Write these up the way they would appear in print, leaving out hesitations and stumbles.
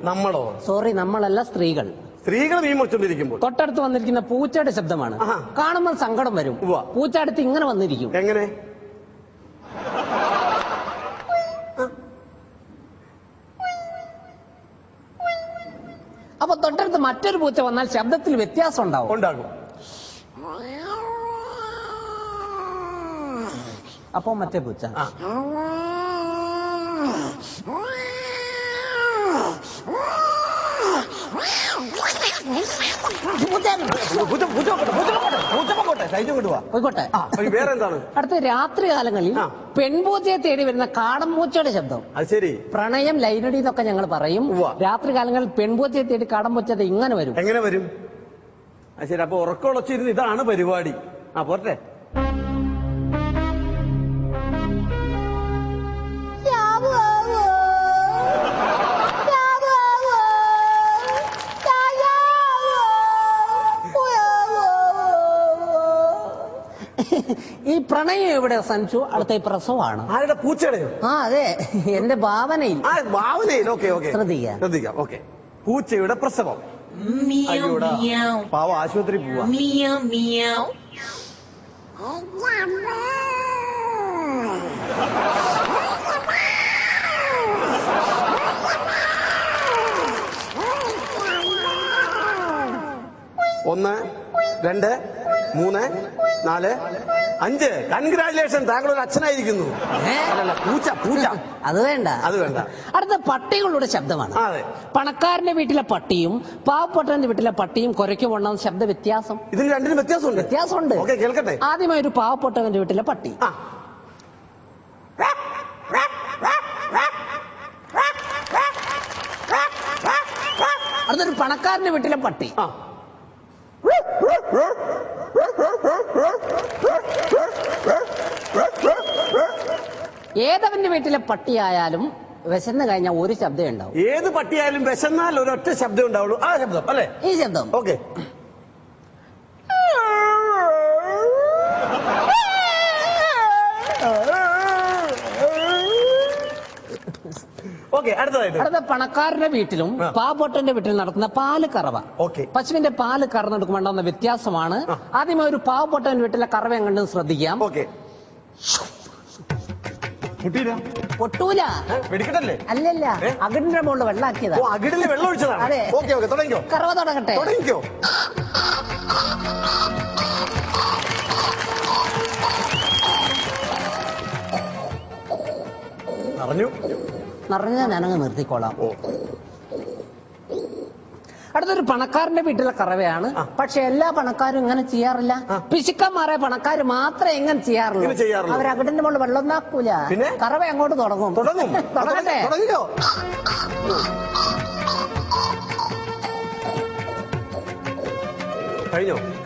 നമ്മളോ? സോറി, നമ്മളല്ല, സ്ത്രീകൾ. സ്ത്രീകൾ മീൻ മുറിച്ചോണ്ടിരിക്കുമ്പോൾ തൊട്ടടുത്ത് വന്നിരിക്കുന്ന പൂച്ചയുടെ ശബ്ദമാണ്. കാണുമ്പോൾ സങ്കടം വരും. പൂച്ച അടുത്ത് ഇങ്ങനെ വന്നിരിക്കും. എങ്ങനെ? അപ്പൊ തൊട്ടടുത്ത് മറ്റൊരു പൂച്ച വന്നാൽ ശബ്ദത്തിൽ വ്യത്യാസം ഉണ്ടാകും. അപ്പൊ മറ്റേ പൂച്ച വേറെന്താണ്? അടുത്ത രാത്രി കാലങ്ങളിൽ പെൺപൂച്ചയെ തേടി വരുന്ന കാടൻ പൂച്ചയുടെ ശബ്ദം. ശരി, പ്രണയം, ലൈനടി എന്നൊക്കെ ഞങ്ങൾ പറയും. രാത്രി കാലങ്ങളിൽ പെൺപൂച്ചയെ തേടി കാടൻ പൂച്ച ഇങ്ങനെ വരും. എങ്ങനെ വരും? ശരി, അപ്പൊ ഉറക്കമുളച്ചിരുന്ന് ഇതാണ് പരിപാടി. പോട്ടെ. ഈ പ്രണയം എവിടെ അവസാനിച്ചു? അടുത്ത ഈ പ്രസവമാണ്. ആരുടെ? പൂച്ചയുടെയോ? അതെ, എന്റെ ഭാവനയിൽ. ശ്രദ്ധിക്കാം. ഓക്കെ, പൂച്ചയുടെ പ്രസവം. പാവ ആശുപത്രി പോവാ. ഒന്ന്, രണ്ട്, മൂന്ന്, നാല്, അഞ്ച്. കൺഗ്രാജുലേഷൻ, താങ്കൾ ഒരു അച്ഛനായിരിക്കുന്നു. അല്ലല്ല, പൂച്ച. അത് വേണ്ട. അടുത്ത പട്ടികളുടെ ശബ്ദമാണ്. പണക്കാരന്റെ വീട്ടിലെ പട്ടിയും പാവപ്പെട്ടവന്റെ വീട്ടിലെ പട്ടിയും കുരയ്ക്കുകൊണ്ടാണ് ശബ്ദ വ്യത്യാസം. ഇതിന് രണ്ടിനും വ്യത്യാസമുണ്ട്. കേൾക്കട്ടെ. ആദ്യമായി ഒരു പാവപ്പെട്ടവന്റെ വീട്ടിലെ പട്ടി. അടുത്തൊരു പണക്കാരന്റെ വീട്ടിലെ പട്ടി. ഏതവന്റെ വീട്ടിലെ പട്ടിയായാലും വിശന്ന് കഴിഞ്ഞാൽ ഒരു ശബ്ദം ഉണ്ടാവും. ഏത് പട്ടിയായാലും വിശന്നാൽ ഒരൊറ്റ ശബ്ദം ഉണ്ടാവുള്ളൂ. ആ ശബ്ദം അല്ലേ? ഈ ശബ്ദം. ഓക്കെ. അടുത്ത പണക്കാരന്റെ വീട്ടിലും പാവപ്പെട്ടവന്റെ വീട്ടിലും നടത്തുന്ന പാല് കറവ. പശുവിന്റെ പാല് കറന്നെടുക്കുമ്പോൾ ഉണ്ടാകുന്ന വ്യത്യാസമാണ്. ആദ്യമേ ഒരു പാവപ്പെട്ടവന്റെ വീട്ടിലെ കറവ എങ്ങനെയെന്ന് ശ്രദ്ധിക്കാം. പൊട്ടൂല. അല്ലല്ല, അകിടിന്റെ മുകളിൽ വെള്ളാക്കിയതാ. വെള്ളം ഒഴിച്ചതാണ്. അതെ. കറവ തുടങ്ങട്ടെ. നിറഞ്ഞ ഞാനങ്ങ് നിർത്തിക്കോളാം. അടുത്തൊരു പണക്കാരന്റെ വീട്ടിലെ കറവയാണ്. പക്ഷെ എല്ലാ പണക്കാരും ഇങ്ങനെ ചെയ്യാറില്ല. പിശുക്കന്മാരെ പണക്കാർ മാത്രമേ എങ്ങനെ ചെയ്യാറുള്ളൂ. അവരകിടിന്റെ മുകളിൽ വെള്ളം നാക്കൂല. കറവ അങ്ങോട്ട് തുടങ്ങട്ടെ.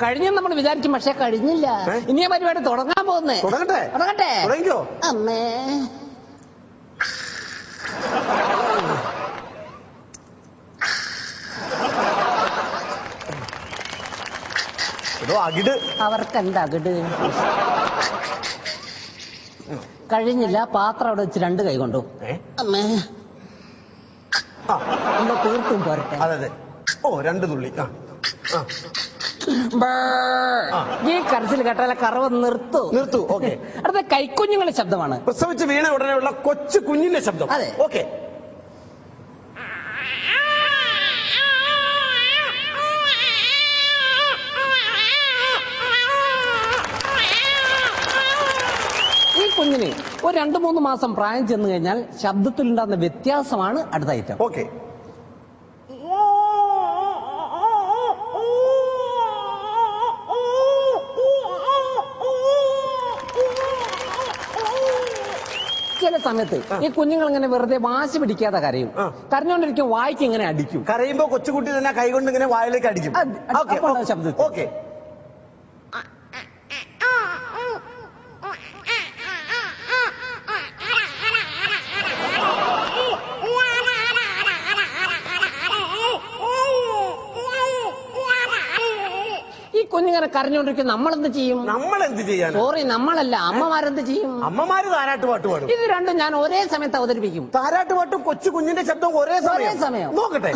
കഴിഞ്ഞെന്ന് നമ്മൾ വിചാരിക്കും, പക്ഷെ കഴിഞ്ഞില്ല. ഇനിയ പരിപാടി തുടങ്ങാൻ പോകുന്നേ. തുടങ്ങട്ടെ. അമ്മേ, അവർക്ക് എന്താ അകിട്? കഴിഞ്ഞില്ല. പാത്രം അവിടെ വെച്ച് രണ്ട് കൈ കൊണ്ടു. അമ്മേ, തീർത്തും പോരട്ടെ. രണ്ട് തുള്ളി. ഈ കരച്ചിൽ കേട്ടാലെ കറവ് നിർത്തൂ. അടുത്ത കൈക്കുഞ്ഞുങ്ങളുടെ ശബ്ദമാണ്. പ്രസവിച്ച് വീണ ഉടനെയുള്ള കൊച്ചു കുഞ്ഞിന്റെ ശബ്ദം. ഓക്കെ. ഈ കുഞ്ഞിന് ഒരു 2-3 മാസം പ്രായം ചെന്ന് കഴിഞ്ഞാൽ ശബ്ദത്തിലുണ്ടാകുന്ന വ്യത്യാസമാണ് അടുത്ത ഐറ്റം. ഓക്കെ. ചില സമയത്ത് ഈ കുഞ്ഞുങ്ങൾ ഇങ്ങനെ വെറുതെ വാശി പിടിക്കാതെ കരയും. കരഞ്ഞോണ്ടിരിക്കും, വായിക്ക് ഇങ്ങനെ അടിക്കും. കരയുമ്പോ കൊച്ചുകുട്ടി തന്നെ കൈകൊണ്ട് ഇങ്ങനെ വായിലേക്ക് അടിക്കും. ശബ്ദം. ഓക്കെ. കുഞ്ഞിങ്ങനെ കരഞ്ഞോണ്ടിരിക്കും, നമ്മളെന്ത് ചെയ്യും? നമ്മൾ എന്ത് ചെയ്യാൻ? സോറി, നമ്മളല്ല, അമ്മമാരെന്ത് ചെയ്യും? അമ്മമാര് താരാട്ട് പാട്ട് പാടും. ഇത് രണ്ടും ഞാൻ ഒരേ സമയത്ത് അവതരിപ്പിക്കും. താരാട്ട് പാട്ടും കൊച്ചു കുഞ്ഞിന്റെ ശബ്ദം ഒരേ സമയം. നോക്കട്ടെ.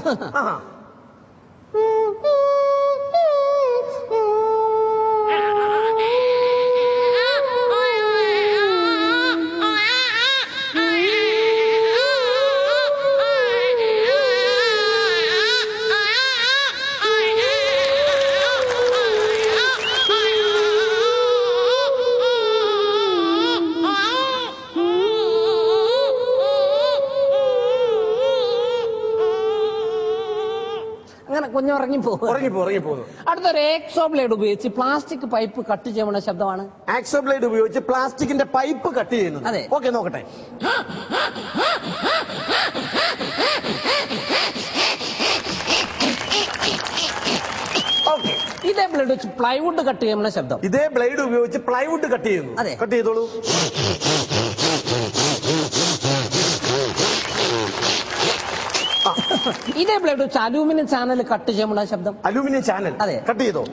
അങ്ങനെ കുഞ്ഞ് ഉറങ്ങിപ്പോകുന്നു. അടുത്തൊരു ആക്സോ ബ്ലേഡ് ഉപയോഗിച്ച് പ്ലാസ്റ്റിക് പൈപ്പ് കട്ട് ചെയ്യുന്ന ശബ്ദമാണ്. ആക്സോ ബ്ലേഡ് ഉപയോഗിച്ച് പ്ലാസ്റ്റിക്കിന്റെ പൈപ്പ് കട്ട് ചെയ്യുന്നു. അതെ. ഓക്കെ, നോക്കട്ടെ. ഇതേ ബ്ലേഡ് വെച്ച് പ്ലൈവുഡ് കട്ട് ചെയ്യുന്ന ശബ്ദം. ഇതേ ബ്ലേഡ് ഉപയോഗിച്ച് പ്ലൈവുഡ് കട്ട് ചെയ്യുന്നു. അതെ. കട്ട് ചെയ്തോളൂ. ഇതേ ബ്ലേഡ് വെച്ച് അലൂമിനിയം ചാനൽ കട്ട് ചെയ്യുന്ന ശബ്ദം. Aluminium channel. അതെ. കട്ട് ചെയ്തോ.